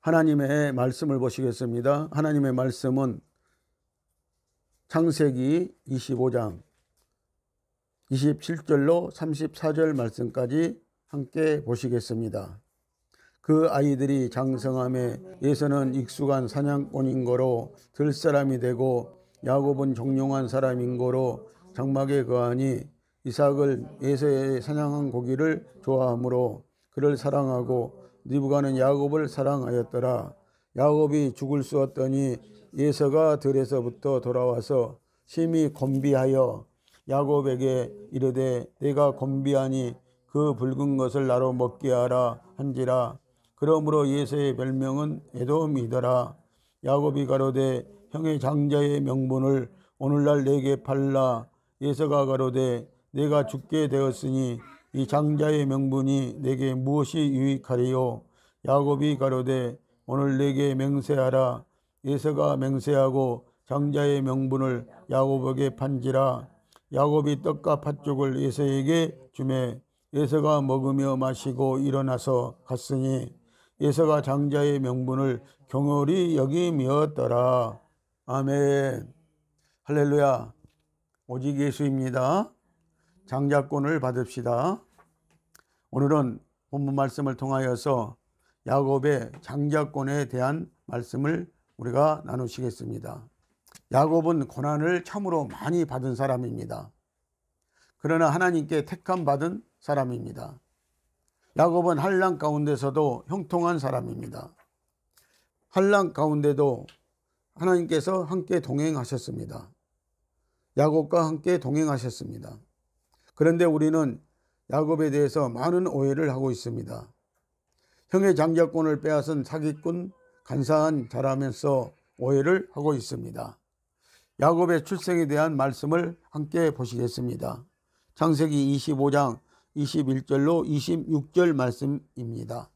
하나님의 말씀을 보시겠습니다. 하나님의 말씀은 창세기 25장 27절로 34절 말씀까지 함께 보시겠습니다. 그 아이들이 장성함에 에서는 익숙한 사냥꾼인 거로 들사람이 되고 야곱은 종용한 사람인 거로 장막에 거하니 이삭을 에서의 사냥한 고기를 좋아하므로 그를 사랑하고 리브가는 야곱을 사랑하였더라. 야곱이 죽을 수 없더니 에서가 들에서부터 돌아와서 심히 곤비하여 야곱에게 이르되 내가 곤비하니 그 붉은 것을 나로 먹게 하라 한지라. 그러므로 에서의 별명은 에돔이더라. 야곱이 가로되 형의 장자의 명분을 오늘날 내게 팔라. 에서가 가로되 내가 죽게 되었으니 이 장자의 명분이 내게 무엇이 유익하리요. 야곱이 가로되 오늘 내게 맹세하라. 에서가 맹세하고 장자의 명분을 야곱에게 판지라. 야곱이 떡과 팥죽을 에서에게 주매 에서가 먹으며 마시고 일어나서 갔으니 에서가 장자의 명분을 경홀히 여김이었더라. 아멘. 할렐루야. 오직 예수입니다. 장자권을 받읍시다. 오늘은 본문 말씀을 통하여서 야곱의 장자권에 대한 말씀을 우리가 나누시겠습니다. 야곱은 고난을 참으로 많이 받은 사람입니다. 그러나 하나님께 택함 받은 사람입니다. 야곱은 환난 가운데서도 형통한 사람입니다. 환난 가운데도 하나님께서 함께 동행하셨습니다. 야곱과 함께 동행하셨습니다. 그런데 우리는 야곱에 대해서 많은 오해를 하고 있습니다. 형의 장자권을 빼앗은 사기꾼, 간사한 자라면서 오해를 하고 있습니다. 야곱의 출생에 대한 말씀을 함께 보시겠습니다. 창세기 25장 21절로 26절 말씀입니다.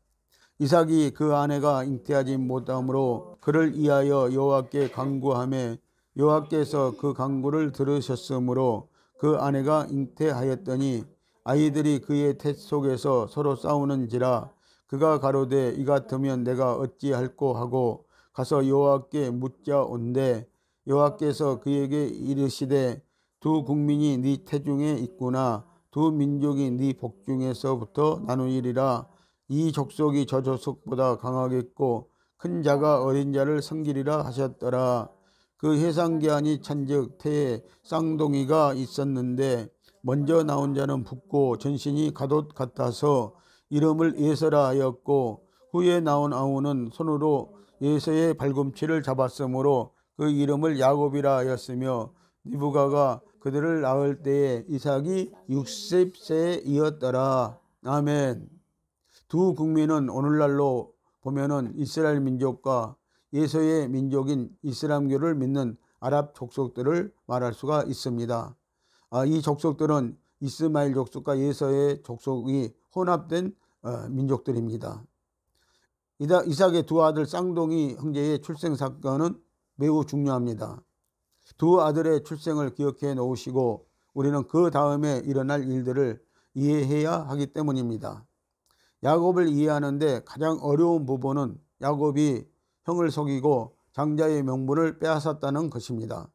이삭이 그 아내가 잉태하지 못함으로 그를 위하여 여호와께 간구하매 여호와께서 그 간구를 들으셨으므로 그 아내가 잉태하였더니 아이들이 그의 태 속에서 서로 싸우는지라. 그가 가로되 이 같으면 내가 어찌할꼬 하고 가서 여호와께 묻자온대 여호와께서 그에게 이르시되 두 국민이 네 태중에 있구나. 두 민족이 네 복중에서부터 나누리라. 이 족속이 저 족속보다 강하겠고 큰 자가 어린 자를 섬기리라 하셨더라. 그 해상계한이 찬즉 태에 쌍둥이가 있었는데 먼저 나온 자는 붓고 전신이 갓옷 같아서 이름을 에서라 하였고 후에 나온 아우는 손으로 에서의 발꿈치를 잡았으므로 그 이름을 야곱이라 하였으며 리브가가 그들을 낳을 때에 이삭이 60세이었더라. 아멘. 두 국민은 오늘날로 보면은 이스라엘 민족과 에서의 민족인 이슬람교를 믿는 아랍 족속들을 말할 수가 있습니다. 이 족속들은 이스마엘 족속과 에서의 족속이 혼합된 민족들입니다. 이삭의 두 아들 쌍둥이 형제의 출생 사건은 매우 중요합니다. 두 아들의 출생을 기억해 놓으시고 우리는 그 다음에 일어날 일들을 이해해야 하기 때문입니다. 야곱을 이해하는데 가장 어려운 부분은 야곱이 형을 속이고 장자의 명분을 빼앗았다는 것입니다.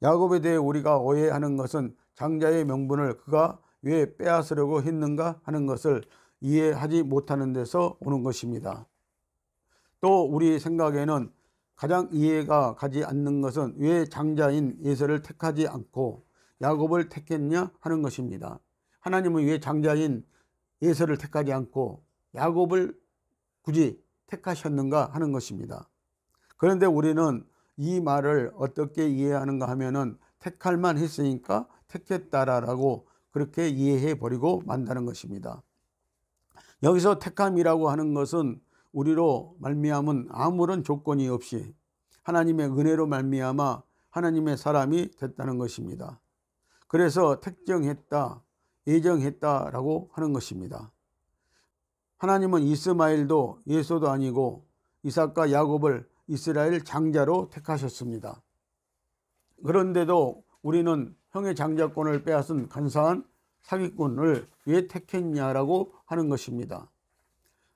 야곱에 대해 우리가 오해하는 것은 장자의 명분을 그가 왜 빼앗으려고 했는가 하는 것을 이해하지 못하는 데서 오는 것입니다. 또 우리 생각에는 가장 이해가 가지 않는 것은 왜 장자인 에서를 택하지 않고 야곱을 택했냐 하는 것입니다. 하나님은 왜 장자인 에서를 택하지 않고 야곱을 굳이 택하셨는가 하는 것입니다. 그런데 우리는 이 말을 어떻게 이해하는가 하면은 택할 만 했으니까 택했다라고 그렇게 이해해 버리고 만다는 것입니다. 여기서 택함이라고 하는 것은 우리로 말미암은 아무런 조건이 없이 하나님의 은혜로 말미암아 하나님의 사람이 됐다는 것입니다. 그래서 택정했다, 예정했다라고 하는 것입니다. 하나님은 이스마엘도 예소도 아니고 이삭과 야곱을 이스라엘 장자로 택하셨습니다. 그런데도 우리는 형의 장자권을 빼앗은 간사한 사기꾼을 왜 택했냐라고 하는 것입니다.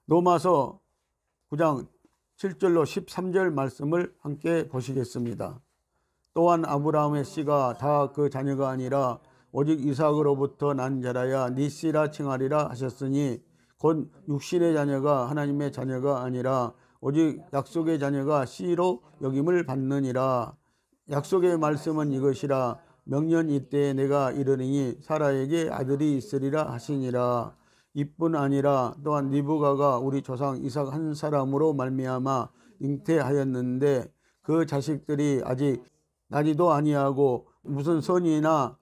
로마서 9장 7절로 13절 말씀을 함께 보시겠습니다. 또한 아브라함의 씨가 다 그 자녀가 아니라 오직 이삭으로부터 난 자라야 네 씨라 칭하리라 하셨으니 곧 육신의 자녀가 하나님의 자녀가 아니라 오직 약속의 자녀가 씨로 여김을 받느니라. 약속의 말씀은 이것이라. 명년 이때에 내가 이르리니 사라에게 아들이 있으리라 하시니라. 이뿐 아니라 또한 리브가가 우리 조상 이삭 한 사람으로 말미암아 잉태하였는데 그 자식들이 아직 나지도 아니하고 무슨 선이나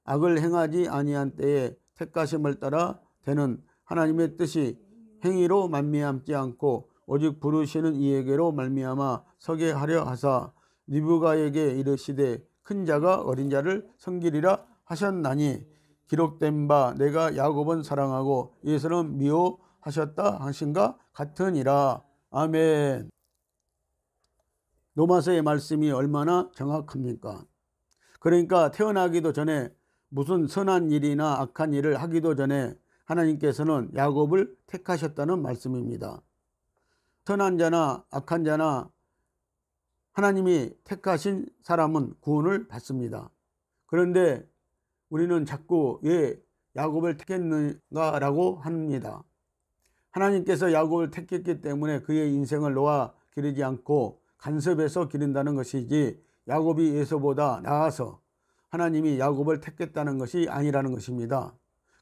악을 행하지 아니한 때에 택하심을 따라 되는 하나님의 뜻이 행위로 말미암지 않고 오직 부르시는 이에게로 말미암아 서게 하려 하사 리브가에게 이르시되 큰 자가 어린 자를 섬기리라 하셨나니 기록된 바 내가 야곱은 사랑하고 에서는 미워하셨다 하신가 같으니라. 아멘. 로마서의 말씀이 얼마나 정확합니까? 그러니까 태어나기도 전에 무슨 선한 일이나 악한 일을 하기도 전에 하나님께서는 야곱을 택하셨다는 말씀입니다. 선한 자나 악한 자나 하나님이 택하신 사람은 구원을 받습니다. 그런데 우리는 자꾸 왜 야곱을 택했는가라고 합니다. 하나님께서 야곱을 택했기 때문에 그의 인생을 놓아 기르지 않고 간섭해서 기른다는 것이지 야곱이 에서보다 나아서 하나님이 야곱을 택했다는 것이 아니라는 것입니다.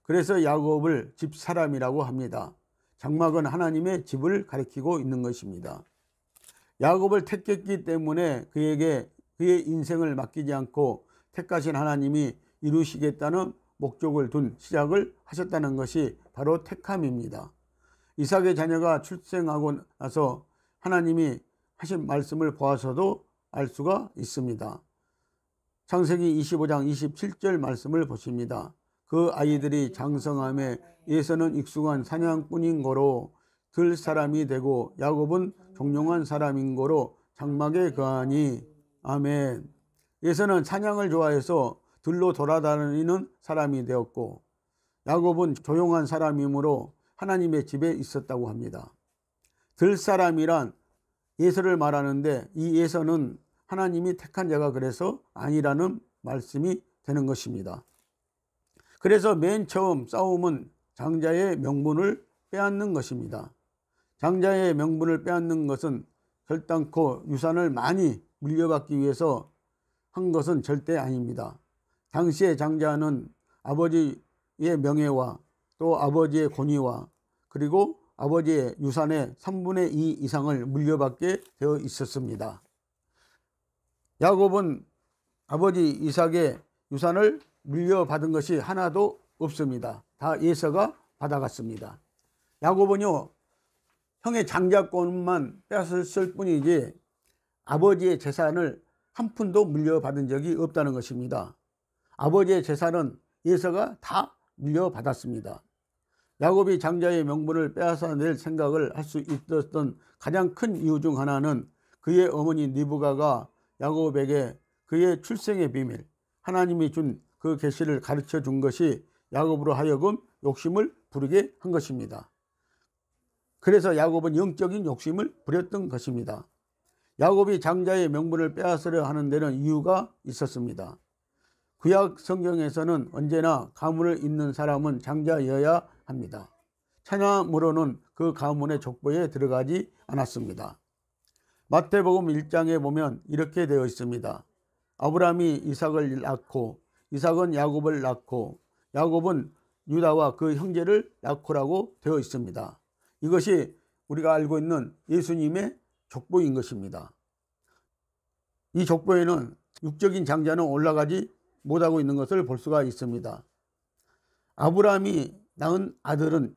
그래서 야곱을 집사람이라고 합니다. 장막은 하나님의 집을 가리키고 있는 것입니다. 야곱을 택했기 때문에 그에게 그의 인생을 맡기지 않고 택하신 하나님이 이루시겠다는 목적을 둔 시작을 하셨다는 것이 바로 택함입니다. 이삭의 자녀가 출생하고 나서 하나님이 하신 말씀을 보아서도 알 수가 있습니다. 창세기 25장 27절 말씀을 보십니다. 그 아이들이 장성함에 에서는 익숙한 사냥꾼인 거로 들 사람이 되고 야곱은 종용한 사람인 거로 장막에 거하니. 아멘. 에서는 사냥을 좋아해서 들로 돌아다니는 사람이 되었고 야곱은 조용한 사람이므로 하나님의 집에 있었다고 합니다. 들 사람이란 에서를 말하는데 이 에서는 하나님이 택한 자가 그래서 아니라는 말씀이 되는 것입니다. 그래서 맨 처음 싸움은 장자의 명분을 빼앗는 것입니다. 장자의 명분을 빼앗는 것은 결단코 유산을 많이 물려받기 위해서 한 것은 절대 아닙니다. 당시의 장자는 아버지의 명예와 또 아버지의 권위와 그리고 아버지의 유산의 3분의 2 이상을 물려받게 되어 있었습니다. 야곱은 아버지 이삭의 유산을 물려받은 것이 하나도 없습니다. 다 에서가 받아갔습니다. 야곱은요, 형의 장자권만 빼앗았을 뿐이지 아버지의 재산을 한 푼도 물려받은 적이 없다는 것입니다. 아버지의 재산은 에서가 다 물려받았습니다. 야곱이 장자의 명분을 빼앗아낼 생각을 할 수 있었던 가장 큰 이유 중 하나는 그의 어머니 리브가가 야곱에게 그의 출생의 비밀, 하나님이 준 그 계시를 가르쳐 준 것이 야곱으로 하여금 욕심을 부리게 한 것입니다. 그래서 야곱은 영적인 욕심을 부렸던 것입니다. 야곱이 장자의 명분을 빼앗으려 하는 데는 이유가 있었습니다. 구약 성경에서는 언제나 가문을 잇는 사람은 장자여야 합니다. 천하무로는 그 가문의 족보에 들어가지 않았습니다. 마태복음 1장에 보면 이렇게 되어 있습니다. 아브라함이 이삭을 낳고 이삭은 야곱을 낳고 야곱은 유다와 그 형제를 낳고라고 되어 있습니다. 이것이 우리가 알고 있는 예수님의 족보인 것입니다. 이 족보에는 육적인 장자는 올라가지 못하고 있는 것을 볼 수가 있습니다. 아브라함이 낳은 아들은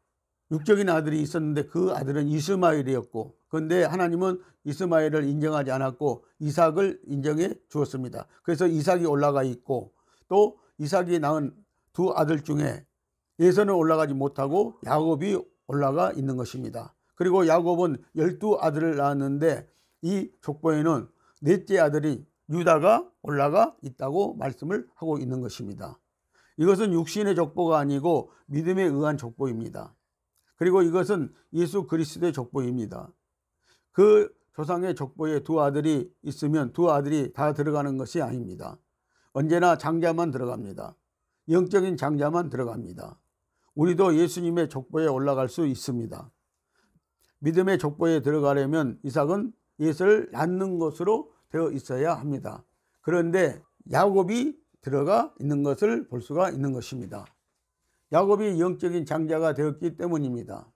육적인 아들이 있었는데 그 아들은 이스마엘이었고 그런데 하나님은 이스마엘을 인정하지 않았고 이삭을 인정해 주었습니다. 그래서 이삭이 올라가 있고 또 이삭이 낳은 두 아들 중에 에서는 올라가지 못하고 야곱이 올라가 있는 것입니다. 그리고 야곱은 12아들을 낳았는데 이 족보에는 넷째 아들이 유다가 올라가 있다고 말씀을 하고 있는 것입니다. 이것은 육신의 족보가 아니고 믿음에 의한 족보입니다. 그리고 이것은 예수 그리스도의 족보입니다. 그 조상의 족보에 두 아들이 있으면 두 아들이 다 들어가는 것이 아닙니다. 언제나 장자만 들어갑니다. 영적인 장자만 들어갑니다. 우리도 예수님의 족보에 올라갈 수 있습니다. 믿음의 족보에 들어가려면 이삭은 예수를 낳는 것으로 되어 있어야 합니다. 그런데 야곱이 들어가 있는 것을 볼 수가 있는 것입니다. 야곱이 영적인 장자가 되었기 때문입니다.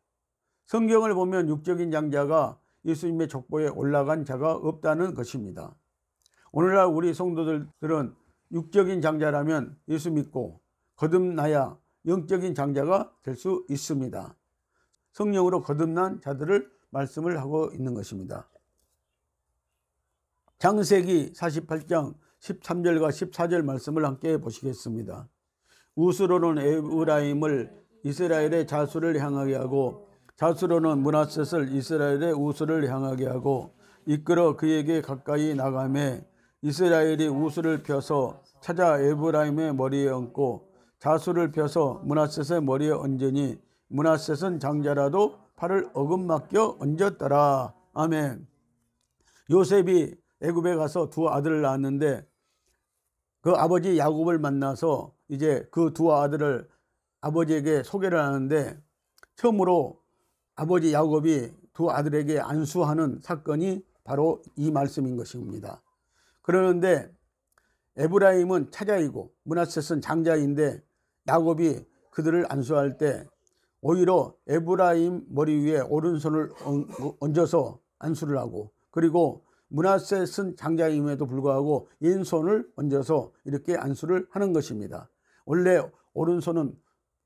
성경을 보면 육적인 장자가 예수님의 족보에 올라간 자가 없다는 것입니다. 오늘날 우리 성도들은 육적인 장자라면 예수 믿고 거듭나야 영적인 장자가 될 수 있습니다. 성령으로 거듭난 자들을 말씀을 하고 있는 것입니다. 창세기 48장 13절과 14절 말씀을 함께 보시겠습니다. 우스로는 에브라임을 이스라엘의 자수를 향하게 하고 자수로는 므낫셋을 이스라엘의 우스를 향하게 하고 이끌어 그에게 가까이 나가매 이스라엘이 우스를 펴서 찾아 에브라임의 머리에 얹고 자수를 펴서 므낫셋의 머리에 얹으니 므낫셋은 장자라도 팔을 어긋맞겨 얹었더라. 아멘. 요셉이 애굽에 가서 두 아들을 낳았는데 그 아버지 야곱을 만나서 이제 그 두 아들을 아버지에게 소개를 하는데 처음으로 아버지 야곱이 두 아들에게 안수하는 사건이 바로 이 말씀인 것입니다. 그러는데 에브라임은 차자이고 므낫셋은 장자인데 야곱이 그들을 안수할 때 오히려 에브라임 머리 위에 오른손을 얹어서 안수를 하고 그리고 므낫셋은 장자임에도 불구하고 왼손을 얹어서 이렇게 안수를 하는 것입니다. 원래 오른손은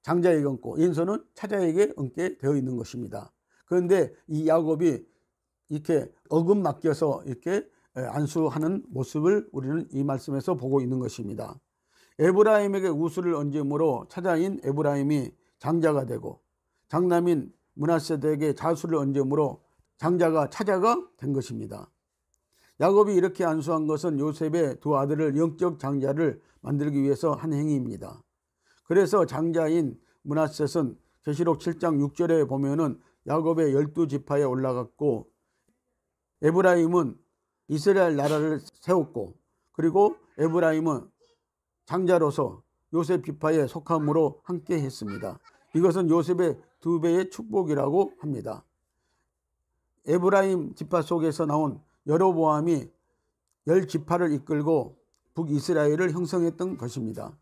장자에게 얹고 왼손은 차자에게 얹게 되어 있는 것입니다. 그런데 이 야곱이 이렇게 어긋맞겨서 이렇게 안수하는 모습을 우리는 이 말씀에서 보고 있는 것입니다. 에브라임에게 우스를 얹음으로 차자인 에브라임이 장자가 되고 장남인 므낫셋에게 자수를 얹음으로 장자가 차자가 된 것입니다. 야곱이 이렇게 안수한 것은 요셉의 두 아들을 영적 장자를 만들기 위해서 한 행위입니다. 그래서 장자인 므낫셋은 계시록 7장 6절에 보면은 야곱의 12지파에 올라갔고 에브라임은 이스라엘 나라를 세웠고 그리고 에브라임은 장자로서 요셉 지파에 속함으로 함께 했습니다. 이것은 요셉의 두 배의 축복이라고 합니다. 에브라임 지파 속에서 나온 여로보암이 10지파를 이끌고 북이스라엘을 형성했던 것입니다.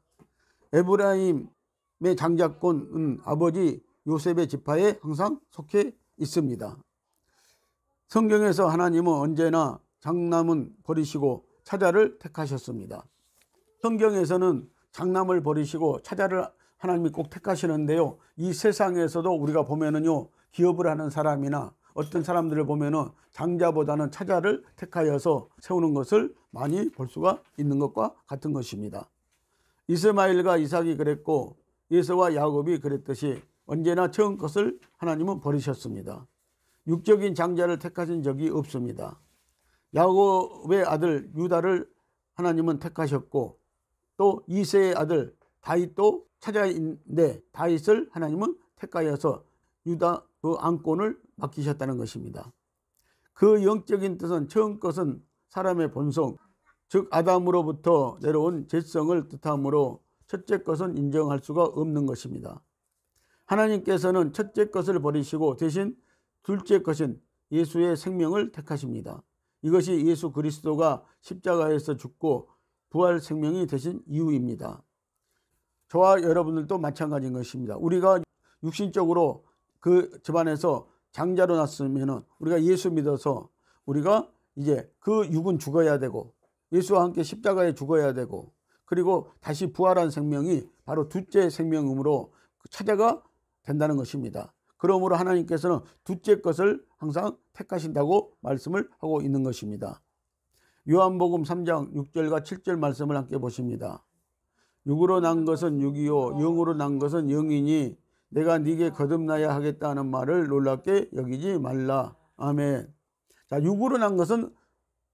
에브라임의 장자권은 아버지 요셉의 지파에 항상 속해 있습니다. 성경에서 하나님은 언제나 장남은 버리시고 차자를 택하셨습니다. 성경에서는 장남을 버리시고 차자를 하나님이 꼭 택하시는데요. 이 세상에서도 우리가 보면은요, 기업을 하는 사람이나 어떤 사람들을 보면은 장자보다는 차자를 택하여서 세우는 것을 많이 볼 수가 있는 것과 같은 것입니다. 이스마엘과 이삭이 그랬고 에서와 야곱이 그랬듯이 언제나 처음 것을 하나님은 버리셨습니다. 육적인 장자를 택하신 적이 없습니다. 야곱의 아들 유다를 하나님은 택하셨고 또 이새의 아들 다윗도 차자인데 다윗을 하나님은 택하여서 유다 그 안권을 맡기셨다는 것입니다. 그 영적인 뜻은 처음 것은 사람의 본성, 즉 아담으로부터 내려온 죄성을 뜻하므로 첫째 것은 인정할 수가 없는 것입니다. 하나님께서는 첫째 것을 버리시고 대신 둘째 것인 예수의 생명을 택하십니다. 이것이 예수 그리스도가 십자가에서 죽고 부활 생명이 되신 이유입니다. 저와 여러분들도 마찬가지인 것입니다. 우리가 육신적으로 그 집안에서 장자로 났으면 우리가 예수 믿어서 우리가 이제 그 육은 죽어야 되고 예수와 함께 십자가에 죽어야 되고 그리고 다시 부활한 생명이 바로 둘째 생명으로 차자가 된다는 것입니다. 그러므로 하나님께서는 둘째 것을 항상 택하신다고 말씀을 하고 있는 것입니다. 요한복음 3장 6절과 7절 말씀을 함께 보십니다. 육으로 난 것은 육이요 영으로 난 것은 영이니 내가 네게 거듭나야 하겠다는 말을 놀랍게 여기지 말라. 아멘. 자, 육으로 난 것은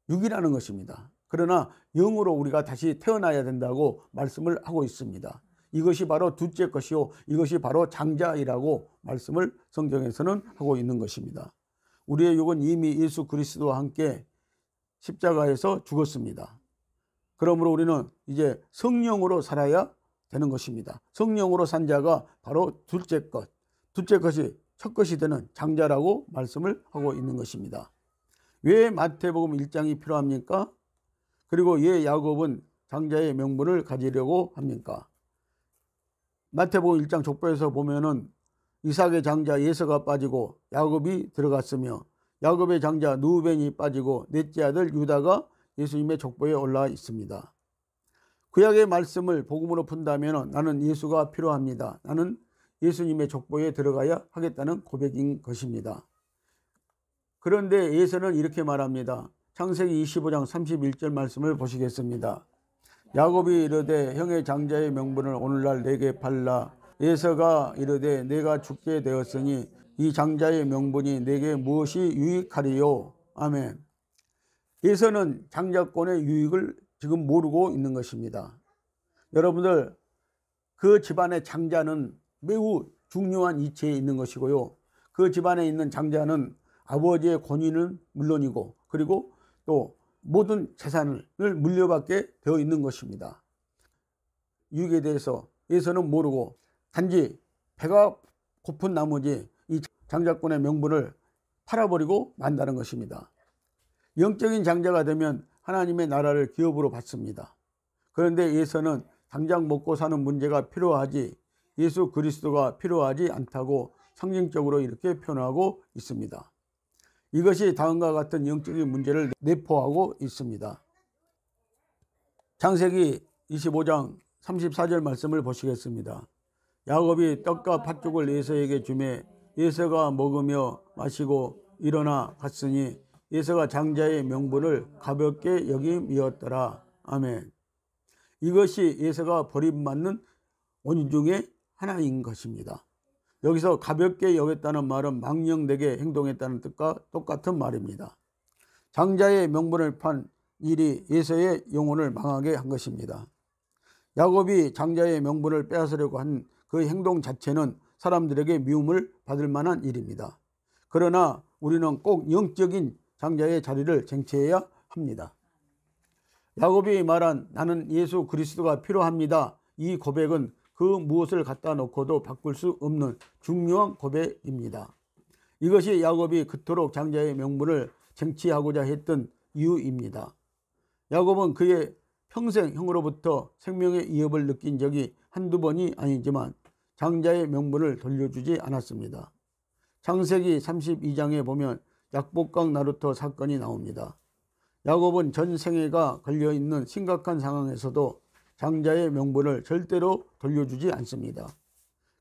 육이라는 것입니다. 그러나 영으로 우리가 다시 태어나야 된다고 말씀을 하고 있습니다. 이것이 바로 둘째 것이요 이것이 바로 장자이라고 말씀을 성경에서는 하고 있는 것입니다. 우리의 육은 이미 예수 그리스도와 함께 십자가에서 죽었습니다. 그러므로 우리는 이제 성령으로 살아야 되는 것입니다. 성령으로 산 자가 바로 둘째 것이 첫 것이 되는 장자라고 말씀을 하고 있는 것입니다. 왜 마태복음 1장이 필요합니까? 그리고 왜 야곱은 장자의 명분을 가지려고 합니까? 마태복음 1장 족보에서 보면은 이삭의 장자 예서가 빠지고 야곱이 들어갔으며 야곱의 장자 누벤이 빠지고 넷째 아들 유다가 예수님의 족보에 올라와 있습니다. 구약의 말씀을 복음으로 푼다면 나는 예수가 필요합니다. 나는 예수님의 족보에 들어가야 하겠다는 고백인 것입니다. 그런데 예서는 이렇게 말합니다. 창세기 25장 31절 말씀을 보시겠습니다. 야곱이 이르되 형의 장자의 명분을 오늘날 내게 팔라. 예서가 이르되 내가 죽게 되었으니 이 장자의 명분이 내게 무엇이 유익하리요. 아멘. 예서는 장자권의 유익을 지금 모르고 있는 것입니다. 여러분들, 그 집안의 장자는 매우 중요한 위치에 있는 것이고요. 그 집안에 있는 장자는 아버지의 권위는 물론이고 그리고 또 모든 재산을 물려받게 되어 있는 것입니다. 유익에 대해서 예서는 모르고 단지 배가 고픈 나머지 이 장자권의 명분을 팔아버리고 만다는 것입니다. 영적인 장자가 되면 하나님의 나라를 기업으로 받습니다. 그런데 예서는 당장 먹고 사는 문제가 필요하지 예수 그리스도가 필요하지 않다고 상징적으로 이렇게 표현하고 있습니다. 이것이 다음과 같은 영적인 문제를 내포하고 있습니다. 창세기 25장 34절 말씀을 보시겠습니다. 야곱이 떡과 팥죽을 예서에게 주매 예서가 먹으며 마시고 일어나 갔으니 예서가 장자의 명분을 가볍게 여김이었더라. 아멘. 이것이 예서가 버림받는 원인 중에 하나인 것입니다. 여기서 가볍게 여겼다는 말은 망령되게 행동했다는 뜻과 똑같은 말입니다. 장자의 명분을 판 일이 예서의 영혼을 망하게 한 것입니다. 야곱이 장자의 명분을 빼앗으려고 한 그 행동 자체는 사람들에게 미움을 받을 만한 일입니다. 그러나 우리는 꼭 영적인 장자의 자리를 쟁취해야 합니다. 야곱이 말한 나는 예수 그리스도가 필요합니다. 이 고백은 그 무엇을 갖다 놓고도 바꿀 수 없는 중요한 고백입니다. 이것이 야곱이 그토록 장자의 명분을 쟁취하고자 했던 이유입니다. 야곱은 그의 평생 형으로부터 생명의 위협을 느낀 적이 한두 번이 아니지만 장자의 명분을 돌려주지 않았습니다. 창세기 32장에 보면 약복강 나루터 사건이 나옵니다. 야곱은 전 생애가 걸려있는 심각한 상황에서도 장자의 명분을 절대로 돌려주지 않습니다.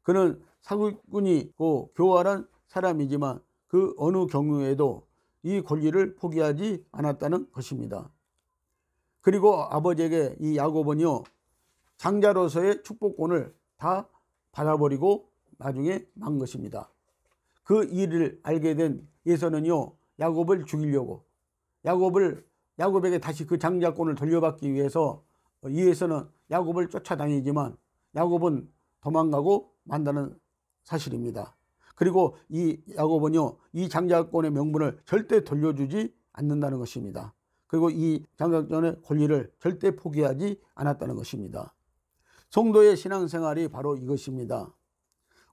그는 사기꾼이고 교활한 사람이지만 그 어느 경우에도 이 권리를 포기하지 않았다는 것입니다. 그리고 아버지에게 이 야곱은요 장자로서의 축복권을 다 받아버리고 나중에 만 것입니다. 그 일을 알게 된 예서는요 야곱을 죽이려고 야곱에게 다시 그 장자권을 돌려받기 위해서 예서는 야곱을 쫓아다니지만 야곱은 도망가고 만다는 사실입니다. 그리고 이 야곱은요 이 장자권의 명분을 절대 돌려주지 않는다는 것입니다. 그리고 이 장자권의 권리를 절대 포기하지 않았다는 것입니다. 성도의 신앙생활이 바로 이것입니다.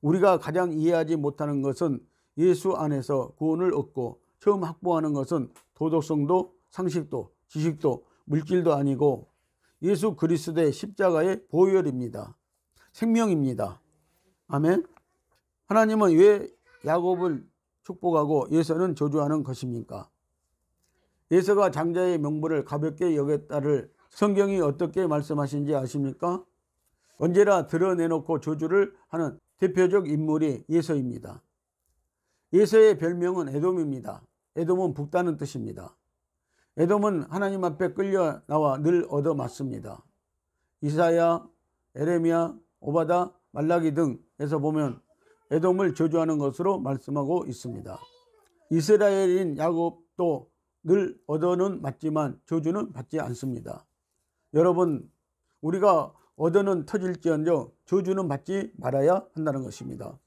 우리가 가장 이해하지 못하는 것은 예수 안에서 구원을 얻고 처음 확보하는 것은 도덕성도 상식도 지식도 물질도 아니고 예수 그리스도의 십자가의 보혈입니다. 생명입니다. 아멘. 하나님은 왜 야곱을 축복하고 예서는 저주하는 것입니까? 예서가 장자의 명분을 가볍게 여겼다를 성경이 어떻게 말씀하신지 아십니까? 언제나 드러내놓고 저주를 하는 대표적 인물이 예서입니다. 예서의 별명은 에돔입니다. 에돔은 북다는 뜻입니다. 에돔은 하나님 앞에 끌려 나와 늘 얻어맞습니다. 이사야, 에레미야, 오바다, 말라기 등에서 보면 에돔을 저주하는 것으로 말씀하고 있습니다. 이스라엘인 야곱도 늘 얻어는 맞지만 저주는 받지 않습니다. 여러분, 우리가 얻어는 터질지언정 저주는 받지 말아야 한다는 것입니다.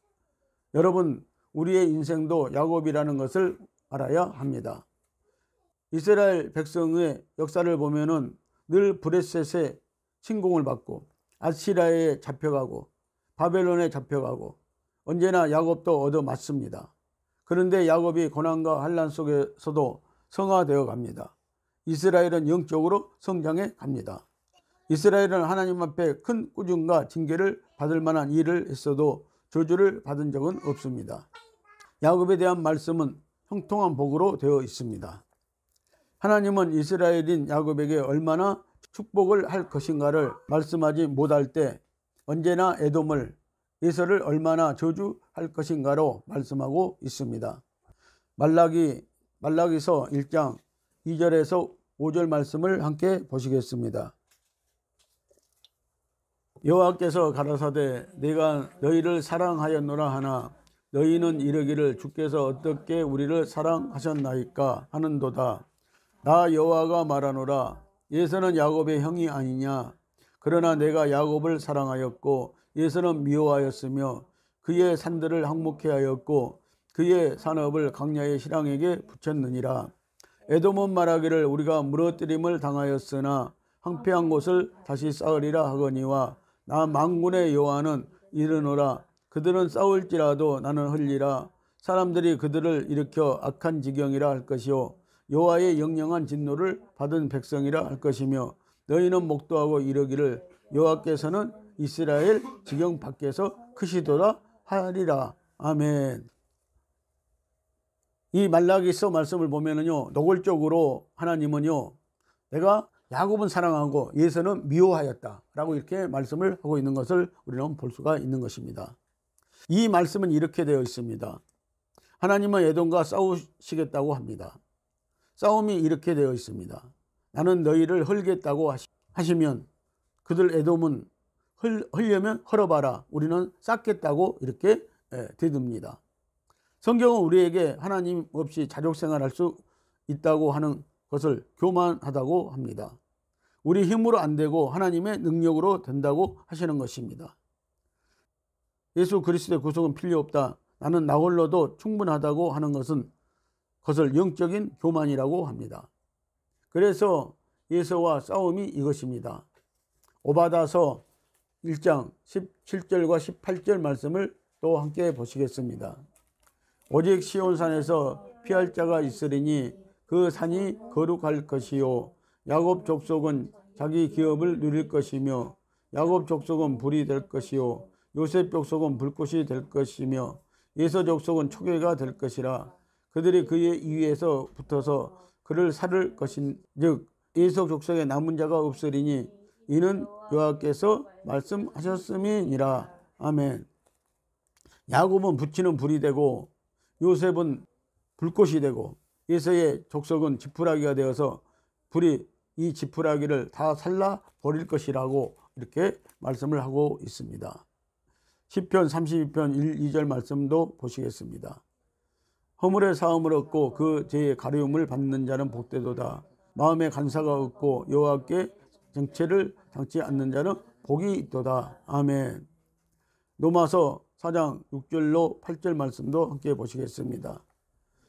여러분, 우리의 인생도 야곱이라는 것을 알아야 합니다. 이스라엘 백성의 역사를 보면은 늘 브레셋에 침공을 받고 아시라에 잡혀가고 바벨론에 잡혀가고 언제나 야곱도 얻어맞습니다. 그런데 야곱이 고난과 환난 속에서도 성화되어 갑니다. 이스라엘은 영적으로 성장해 갑니다. 이스라엘은 하나님 앞에 큰 꾸중과 징계를 받을 만한 일을 했어도 저주를 받은 적은 없습니다. 야곱에 대한 말씀은 형통한 복으로 되어 있습니다. 하나님은 이스라엘인 야곱에게 얼마나 축복을 할 것인가를 말씀하지 못할 때 언제나 에돔을 에서를 얼마나 저주할 것인가로 말씀하고 있습니다. 말라기서 1장 2절에서 5절 말씀을 함께 보시겠습니다. 여호와께서 가라사대 내가 너희를 사랑하였노라 하나 너희는 이르기를 주께서 어떻게 우리를 사랑하셨나이까 하는도다. 나 여호와가 말하노라 에서는 야곱의 형이 아니냐. 그러나 내가 야곱을 사랑하였고 에서는 미워하였으며 그의 산들을 항목해 하였고 그의 산업을 광야의 실랑에게 붙였느니라. 에돔은 말하기를 우리가 무너뜨림을 당하였으나 황폐한 곳을 다시 쌓으리라 하거니와 나 만군의 여호와는 이르노라. 그들은 싸울지라도 나는 흘리라. 사람들이 그들을 일으켜 악한 지경이라 할 것이요 여호와의 영영한 진노를 받은 백성이라 할 것이며 너희는 목도하고 이르기를 여호와께서는 이스라엘 지경 밖에서 크시도다 하리라. 아멘. 이 말라기서 말씀을 보면은요 노골적으로 하나님은요 내가 야곱은 사랑하고 에서는 미워하였다 라고 이렇게 말씀을 하고 있는 것을 우리는 볼 수가 있는 것입니다. 이 말씀은 이렇게 되어 있습니다. 하나님은 에돔과 싸우시겠다고 합니다. 싸움이 이렇게 되어 있습니다. 나는 너희를 헐겠다고 하시면 그들 에돔은 헐려면 헐어봐라. 우리는 쌓겠다고 이렇게 되듭니다. 성경은 우리에게 하나님 없이 자족생활할 수 있다고 하는 것을 교만하다고 합니다. 우리 힘으로 안 되고 하나님의 능력으로 된다고 하시는 것입니다. 예수 그리스도의 구속은 필요 없다. 나는 나 홀로도 충분하다고 하는 것을 영적인 교만이라고 합니다. 그래서 예수와 싸움이 이것입니다. 오바다서 1장 17절과 18절 말씀을 또 함께 보시겠습니다. 오직 시온산에서 피할 자가 있으리니 그 산이 거룩할 것이요 야곱 족속은 자기 기업을 누릴 것이며 야곱 족속은 불이 될 것이요 요셉 족속은 불꽃이 될 것이며 에서 족속은 초계가 될 것이라. 그들이 그의 위에서 붙어서 그를 살을 것인즉 에서 족속에 남은 자가 없으리니 이는 여호와께서 말씀하셨음이니라. 아멘. 야곱은 붙이는 불이 되고 요셉은 불꽃이 되고 에서의 족속은 지푸라기가 되어서 불이 이 지푸라기를 다 살라 버릴 것이라고 이렇게 말씀을 하고 있습니다. 시편 32편 1, 2절 말씀도 보시겠습니다. 허물의 사함을 얻고 그 죄의 가려움을 받는 자는 복되도다. 마음에 간사가 없고 여호와께 정체를 당치 않는 자는 복이 있도다. 아멘. 로마서 4장 6절로 8절 말씀도 함께 보시겠습니다.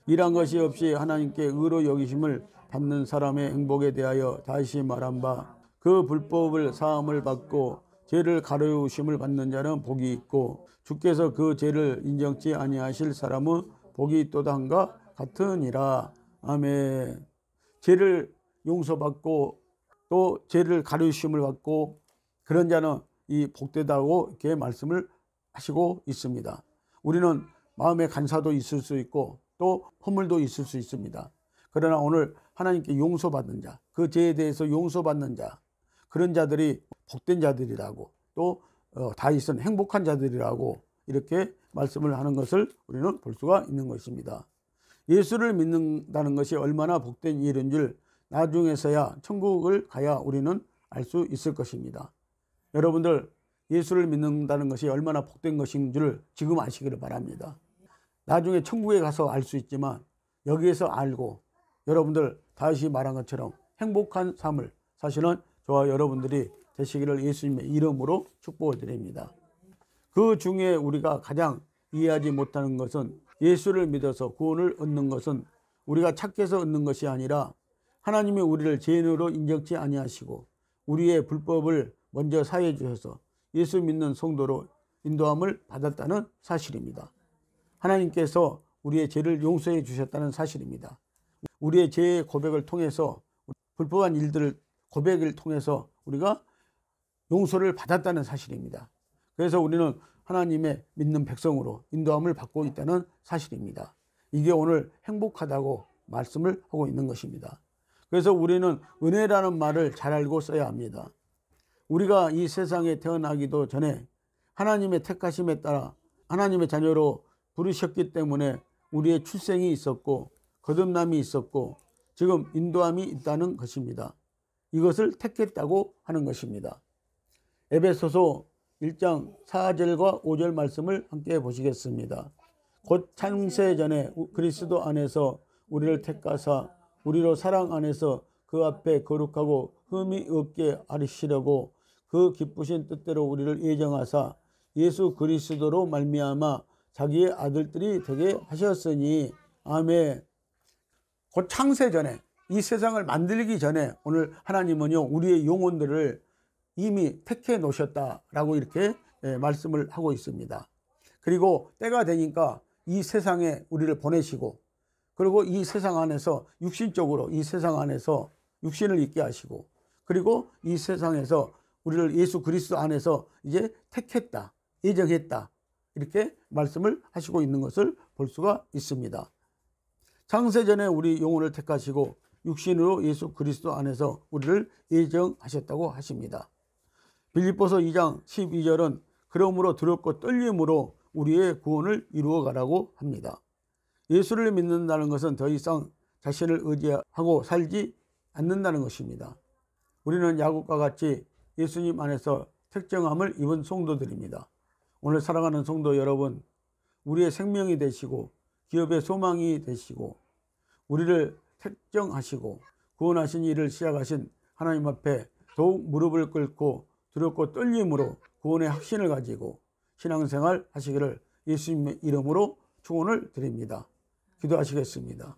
일한 것이 없이 하나님께 의로 여기심을 받는 사람의 행복에 대하여 다시 말한 바 그 불법을 사함을 받고 죄를 가려우심을 받는 자는 복이 있고 주께서 그 죄를 인정치 아니하실 사람은 복이 있도다 한가 같으니라. 아멘. 죄를 용서받고 또 죄를 가려우심을 받고 그런 자는 이 복되다고 이렇게 말씀을 하시고 있습니다. 우리는 마음의 간사도 있을 수 있고 또 허물도 있을 수 있습니다. 그러나 오늘 하나님께 용서받는 자, 그 죄에 대해서 용서받는 자, 그런 자들이 복된 자들이라고 또 다윗은 행복한 자들이라고 이렇게 말씀을 하는 것을 우리는 볼 수가 있는 것입니다. 예수를 믿는다는 것이 얼마나 복된 일인 줄 나중에서야 천국을 가야 우리는 알 수 있을 것입니다. 여러분들 예수를 믿는다는 것이 얼마나 복된 것인 줄 지금 아시기를 바랍니다. 나중에 천국에 가서 알 수 있지만 여기에서 알고 여러분들 다시 말한 것처럼 행복한 삶을 사실은 저와 여러분들이 되시기를 예수님의 이름으로 축복을 드립니다. 그 중에 우리가 가장 이해하지 못하는 것은 예수를 믿어서 구원을 얻는 것은 우리가 착해서 얻는 것이 아니라 하나님이 우리를 죄인으로 인정치 아니하시고 우리의 불법을 먼저 사해 주셔서 예수 믿는 성도로 인도함을 받았다는 사실입니다. 하나님께서 우리의 죄를 용서해 주셨다는 사실입니다. 우리의 죄의 고백을 통해서 불법한 일들을 고백을 통해서 우리가 용서를 받았다는 사실입니다. 그래서 우리는 하나님의 믿는 백성으로 인도함을 받고 있다는 사실입니다. 이게 오늘 행복하다고 말씀을 하고 있는 것입니다. 그래서 우리는 은혜라는 말을 잘 알고 써야 합니다. 우리가 이 세상에 태어나기도 전에 하나님의 택하심에 따라 하나님의 자녀로 부르셨기 때문에 우리의 출생이 있었고 거듭남이 있었고 지금 인도함이 있다는 것입니다. 이것을 택했다고 하는 것입니다. 에베소서 1장 4절과 5절 말씀을 함께 보시겠습니다. 곧 창세전에 그리스도 안에서 우리를 택하사 우리로 사랑 안에서 그 앞에 거룩하고 흠이 없게 하시려고 그 기쁘신 뜻대로 우리를 예정하사 예수 그리스도로 말미암아 자기의 아들들이 되게 하셨으니 아멘. 곧 창세전에 이 세상을 만들기 전에 오늘 하나님은요 우리의 영혼들을 이미 택해 놓으셨다라고 이렇게 말씀을 하고 있습니다. 그리고 때가 되니까 이 세상에 우리를 보내시고 그리고 이 세상 안에서 육신적으로 이 세상 안에서 육신을 있게 하시고 그리고 이 세상에서 우리를 예수 그리스도 안에서 이제 택했다, 예정했다 이렇게 말씀을 하시고 있는 것을 볼 수가 있습니다. 창세전에 우리 영혼을 택하시고 육신으로 예수 그리스도 안에서 우리를 예정하셨다고 하십니다. 빌립보서 2장 12절은 그러므로 두렵고 떨림으로 우리의 구원을 이루어 가라고 합니다. 예수를 믿는다는 것은 더 이상 자신을 의지하고 살지 않는다는 것입니다. 우리는 야곱과 같이 예수님 안에서 택정함을 입은 성도들입니다. 오늘 사랑하는 성도 여러분, 우리의 생명이 되시고 기업의 소망이 되시고 우리를 택정하시고 구원하신 일을 시작하신 하나님 앞에 더욱 무릎을 꿇고 두렵고 떨림으로 구원의 확신을 가지고 신앙생활 하시기를 예수님의 이름으로 축원을 드립니다. 기도하시겠습니다.